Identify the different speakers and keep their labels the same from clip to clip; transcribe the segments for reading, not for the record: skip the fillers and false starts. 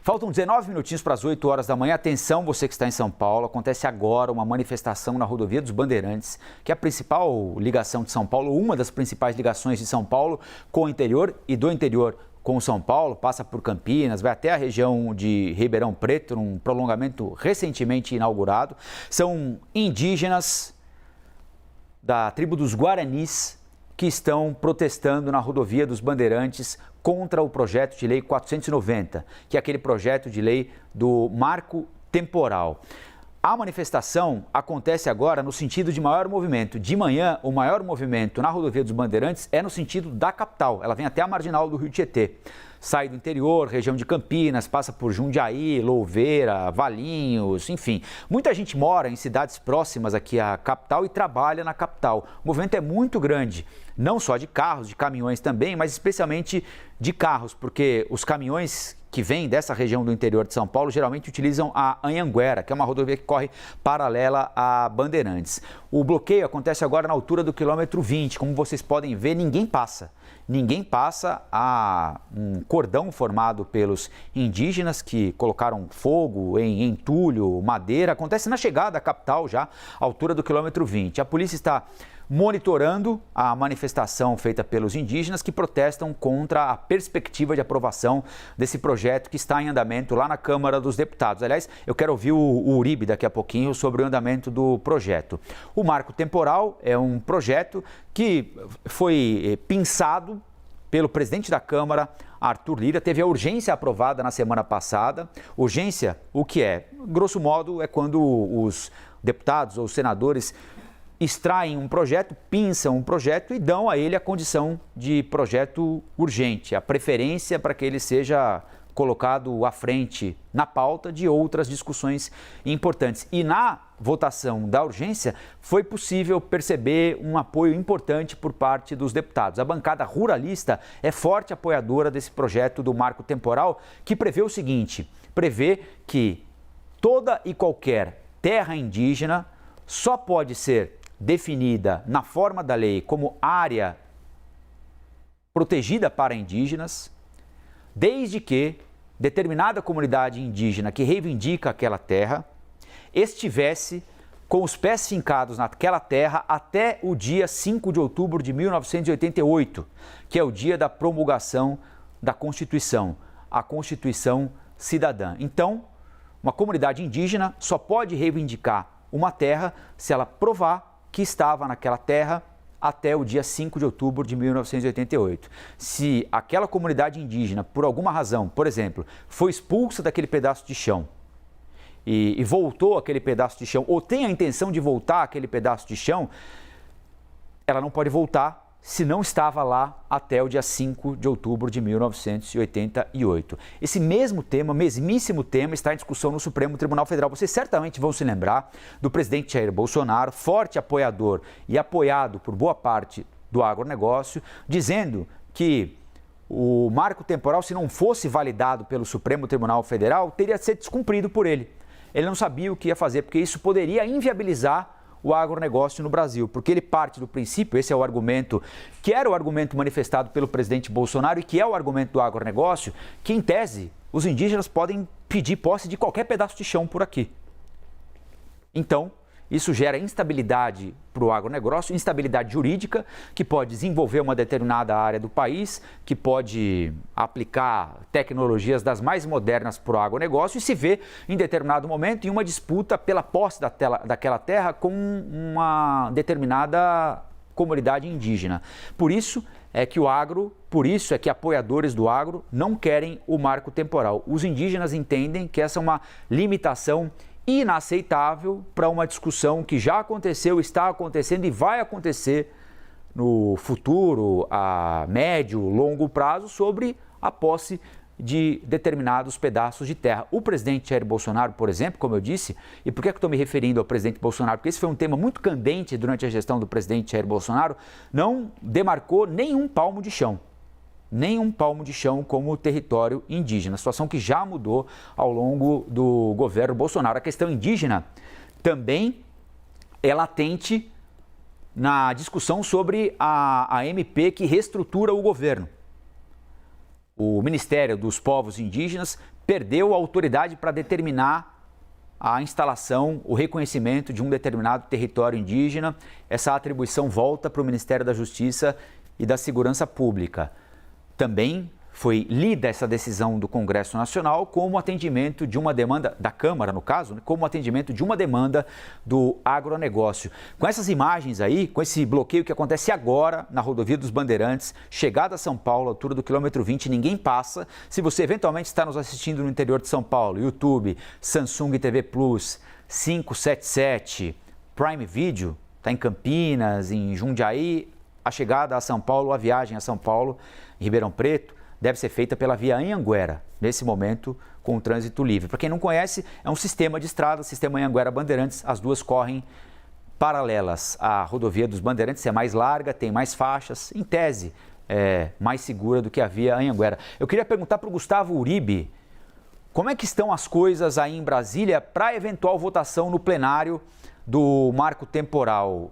Speaker 1: Faltam 19 minutinhos para as 8 horas da manhã. Atenção, você que está em São Paulo. Acontece agora uma manifestação na rodovia dos Bandeirantes, que é a principal ligação de São Paulo, uma das principais ligações de São Paulo com o interior e do interior com São Paulo. Passa por Campinas, vai até a região de Ribeirão Preto, num prolongamento recentemente inaugurado. São indígenas da tribo dos Guaranis que estão protestando na rodovia dos Bandeirantes contra o projeto de lei 490, que é aquele projeto de lei do marco temporal. A manifestação acontece agora no sentido de maior movimento. De manhã, o maior movimento na rodovia dos Bandeirantes é no sentido da capital. Ela vem até a marginal do Rio Tietê. Sai do interior, região de Campinas, passa por Jundiaí, Louveira, Valinhos, enfim. Muita gente mora em cidades próximas aqui à capital e trabalha na capital. O movimento é muito grande, não só de carros, de caminhões também, mas especialmente de carros, porque os caminhões que vêm dessa região do interior de São Paulo geralmente utilizam a Anhanguera, que é uma rodovia que corre paralela a Bandeirantes. O bloqueio acontece agora na altura do quilômetro 20. Como vocês podem ver, ninguém passa. Ninguém passa. Há um cordão formado pelos indígenas que colocaram fogo em entulho, madeira. Acontece na chegada à capital já, à altura do quilômetro 20. A polícia está monitorando a manifestação feita pelos indígenas que protestam contra a perspectiva de aprovação desse projeto que está em andamento lá na Câmara dos Deputados. Aliás, eu quero ouvir o Uribe daqui a pouquinho sobre o andamento do projeto. O marco temporal é um projeto que foi pensado pelo presidente da Câmara, Arthur Lira. Teve a urgência aprovada na semana passada. Urgência, o que é? Grosso modo, é quando os deputados ou senadores extraem um projeto, pinçam um projeto e dão a ele a condição de projeto urgente, a preferência para que ele seja colocado à frente na pauta de outras discussões importantes. E na votação da urgência foi possível perceber um apoio importante por parte dos deputados. A bancada ruralista é forte apoiadora desse projeto do marco temporal, que prevê o seguinte: prevê que toda e qualquer terra indígena só pode ser definida na forma da lei como área protegida para indígenas, desde que determinada comunidade indígena que reivindica aquela terra estivesse com os pés fincados naquela terra até o dia 5 de outubro de 1988, que é o dia da promulgação da Constituição, a Constituição Cidadã. Então, uma comunidade indígena só pode reivindicar uma terra se ela provar que estava naquela terra até o dia 5 de outubro de 1988. Se aquela comunidade indígena, por alguma razão, por exemplo, foi expulsa daquele pedaço de chão e voltou àquele pedaço de chão, ou tem a intenção de voltar àquele pedaço de chão, ela não pode voltar se não estava lá até o dia 5 de outubro de 1988. Esse mesmo tema, mesmíssimo tema, está em discussão no Supremo Tribunal Federal. Vocês certamente vão se lembrar do presidente Jair Bolsonaro, forte apoiador e apoiado por boa parte do agronegócio, dizendo que o marco temporal, se não fosse validado pelo Supremo Tribunal Federal, teria de ser descumprido por ele. Ele não sabia o que ia fazer, porque isso poderia inviabilizar o agronegócio no Brasil, porque ele parte do princípio, esse é o argumento, que era o argumento manifestado pelo presidente Bolsonaro e que é o argumento do agronegócio, que em tese os indígenas podem pedir posse de qualquer pedaço de chão por aqui. Então, isso gera instabilidade para o agronegócio, instabilidade jurídica, que pode desenvolver uma determinada área do país, que pode aplicar tecnologias das mais modernas para o agronegócio e se vê em determinado momento em uma disputa pela posse daquela terra com uma determinada comunidade indígena. Por isso é que apoiadores do agro não querem o marco temporal. Os indígenas entendem que essa é uma limitação inaceitável para uma discussão que já aconteceu, está acontecendo e vai acontecer no futuro, a médio, longo prazo, sobre a posse de determinados pedaços de terra. O presidente Jair Bolsonaro, por exemplo, como eu disse, e por que eu estou me referindo ao presidente Bolsonaro? Porque esse foi um tema muito candente durante a gestão do presidente Jair Bolsonaro, não demarcou nenhum palmo de chão. Nem um palmo de chão como território indígena, situação que já mudou ao longo do governo Bolsonaro. A questão indígena também é latente na discussão sobre a MP que reestrutura o governo. O Ministério dos Povos Indígenas perdeu a autoridade para determinar a instalação, o reconhecimento de um determinado território indígena. Essa atribuição volta para o Ministério da Justiça e da Segurança Pública. Também foi lida essa decisão do Congresso Nacional como atendimento de uma demanda, da Câmara no caso, como atendimento de uma demanda do agronegócio. Com essas imagens aí, com esse bloqueio que acontece agora na rodovia dos Bandeirantes, chegada a São Paulo, altura do quilômetro 20, ninguém passa. Se você eventualmente está nos assistindo no interior de São Paulo, YouTube, Samsung TV Plus, 577, Prime Video, está em Campinas, em Jundiaí, a chegada a São Paulo, a viagem a São Paulo, em Ribeirão Preto, deve ser feita pela via Anhanguera, nesse momento com o trânsito livre. Para quem não conhece, é um sistema de estrada, sistema Anhanguera-Bandeirantes, as duas correm paralelas. A rodovia dos Bandeirantes é mais larga, tem mais faixas, em tese, é mais segura do que a via Anhanguera. Eu queria perguntar para o Gustavo Uribe, como é que estão as coisas aí em Brasília para eventual votação no plenário do marco temporal?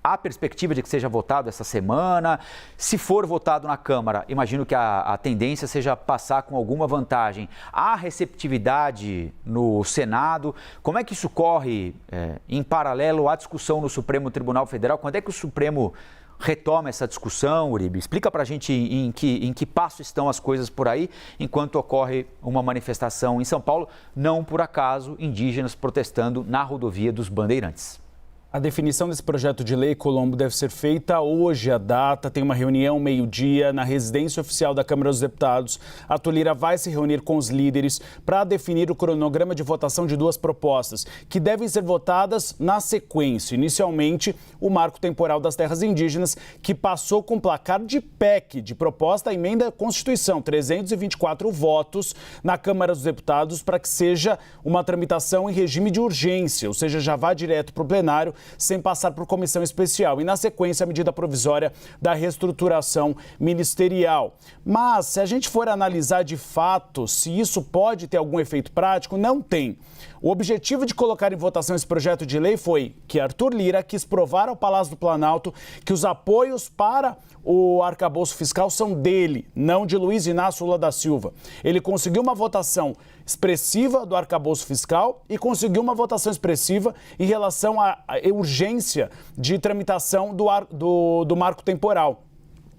Speaker 1: Há perspectiva de que seja votado essa semana? Se for votado na Câmara, imagino que a tendência seja passar com alguma vantagem. Há receptividade no Senado? Como é que isso corre em paralelo à discussão no Supremo Tribunal Federal? Quando é que o Supremo retoma essa discussão, Uribe? Explica para a gente em que passo estão as coisas por aí, enquanto ocorre uma manifestação em São Paulo, não por acaso, indígenas protestando na rodovia dos Bandeirantes.
Speaker 2: A definição desse projeto de lei, Colombo, deve ser feita hoje. A data tem uma reunião meio-dia na residência oficial da Câmara dos Deputados. A Tulira vai se reunir com os líderes para definir o cronograma de votação de duas propostas, que devem ser votadas na sequência. Inicialmente, o marco temporal das terras indígenas, que passou com placar de PEC, de proposta à emenda à Constituição, 324 votos na Câmara dos Deputados para que seja uma tramitação em regime de urgência, ou seja, já vá direto para o plenário, sem passar por comissão especial. E, na sequência, a medida provisória da reestruturação ministerial. Mas, se a gente for analisar de fato se isso pode ter algum efeito prático, não tem. O objetivo de colocar em votação esse projeto de lei foi que Arthur Lira quis provar ao Palácio do Planalto que os apoios para o arcabouço fiscal são dele, não de Luiz Inácio Lula da Silva. Ele conseguiu uma votação expressiva do arcabouço fiscal e conseguiu uma votação expressiva em relação à urgência de tramitação do marco temporal.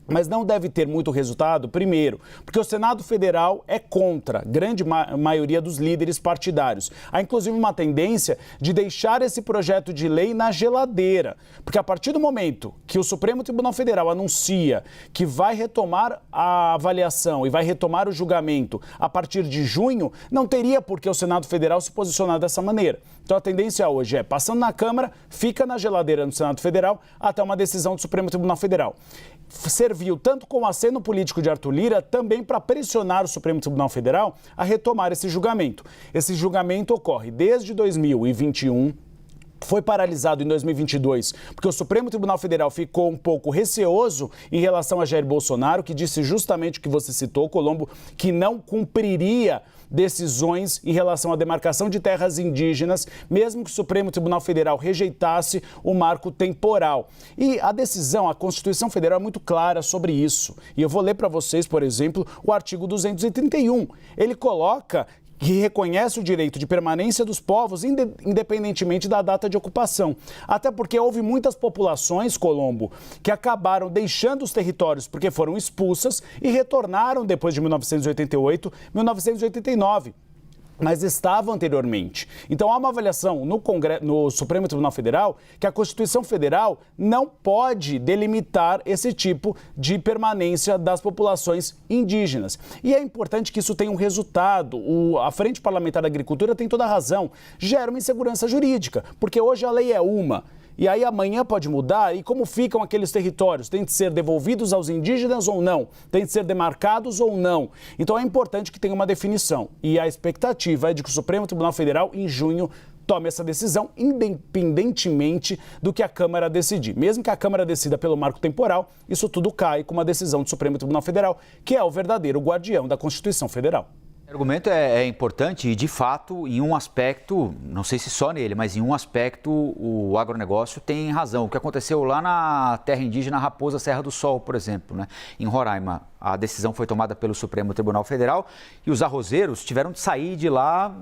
Speaker 2: Mas não deve ter muito resultado, primeiro, porque o Senado Federal é contra a grande maioria dos líderes partidários. Há, inclusive, uma tendência de deixar esse projeto de lei na geladeira, porque a partir do momento que o Supremo Tribunal Federal anuncia que vai retomar a avaliação e vai retomar o julgamento a partir de junho, não teria por que o Senado Federal se posicionar dessa maneira. Então, a tendência hoje é, passando na Câmara, fica na geladeira no Senado Federal até uma decisão do Supremo Tribunal Federal. Serviu tanto como aceno político de Arthur Lira, também para pressionar o Supremo Tribunal Federal a retomar esse julgamento. Esse julgamento ocorre desde 2021, foi paralisado em 2022, porque o Supremo Tribunal Federal ficou um pouco receoso em relação a Jair Bolsonaro, que disse justamente o que você citou, Colombo, que não cumpriria decisões em relação à demarcação de terras indígenas, mesmo que o Supremo Tribunal Federal rejeitasse o marco temporal. E a decisão, a Constituição Federal é muito clara sobre isso. E eu vou ler para vocês, por exemplo, o artigo 231. Ele coloca que reconhece o direito de permanência dos povos independentemente da data de ocupação. Até porque houve muitas populações, Colombo, que acabaram deixando os territórios porque foram expulsas e retornaram depois de 1988, 1989. Mas estavam anteriormente. Então, há uma avaliação no Supremo Tribunal Federal que a Constituição Federal não pode delimitar esse tipo de permanência das populações indígenas. E é importante que isso tenha um resultado. A Frente Parlamentar da Agricultura tem toda a razão. Gera uma insegurança jurídica, porque hoje a lei é uma. E aí amanhã pode mudar, e como ficam aqueles territórios? Tem de ser devolvidos aos indígenas ou não? Tem de ser demarcados ou não? Então é importante que tenha uma definição. E a expectativa é de que o Supremo Tribunal Federal, em junho, tome essa decisão, independentemente do que a Câmara decidir. Mesmo que a Câmara decida pelo marco temporal, isso tudo cai com uma decisão do Supremo Tribunal Federal, que é o verdadeiro guardião da Constituição Federal.
Speaker 1: O argumento é importante e, de fato, em um aspecto, não sei se só nele, mas em um aspecto o agronegócio tem razão. O que aconteceu lá na terra indígena Raposa Serra do Sol, por exemplo, né? Em Roraima, a decisão foi tomada pelo Supremo Tribunal Federal e os arrozeiros tiveram de sair de lá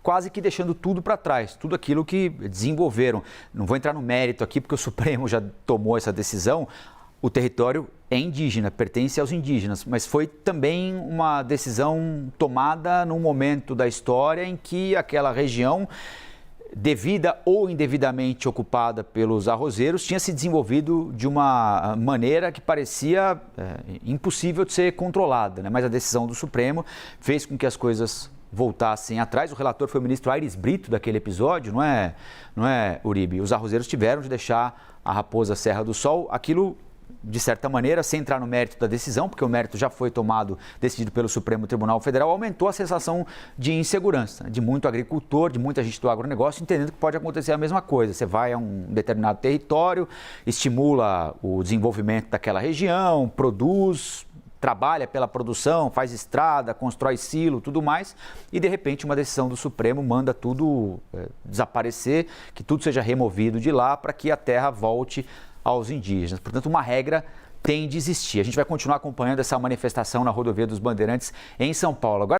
Speaker 1: quase que deixando tudo para trás, tudo aquilo que desenvolveram. Não vou entrar no mérito aqui porque o Supremo já tomou essa decisão. O território é indígena, pertence aos indígenas, mas foi também uma decisão tomada num momento da história em que aquela região, devida ou indevidamente ocupada pelos arrozeiros, tinha se desenvolvido de uma maneira que parecia impossível de ser controlada, né? Mas a decisão do Supremo fez com que as coisas voltassem atrás. O relator foi o ministro Aires Brito daquele episódio, não é, Uribe? Os arrozeiros tiveram de deixar a Raposa Serra do Sol, aquilo, de certa maneira, sem entrar no mérito da decisão, porque o mérito já foi decidido pelo Supremo Tribunal Federal, aumentou a sensação de insegurança, de muito agricultor, de muita gente do agronegócio, entendendo que pode acontecer a mesma coisa. Você vai a um determinado território, estimula o desenvolvimento daquela região, produz, trabalha pela produção, faz estrada, constrói silo, tudo mais, e de repente uma decisão do Supremo manda tudo desaparecer, que tudo seja removido de lá para que a terra volte aos indígenas. Portanto, uma regra tem de existir. A gente vai continuar acompanhando essa manifestação na Rodovia dos Bandeirantes em São Paulo. Agora,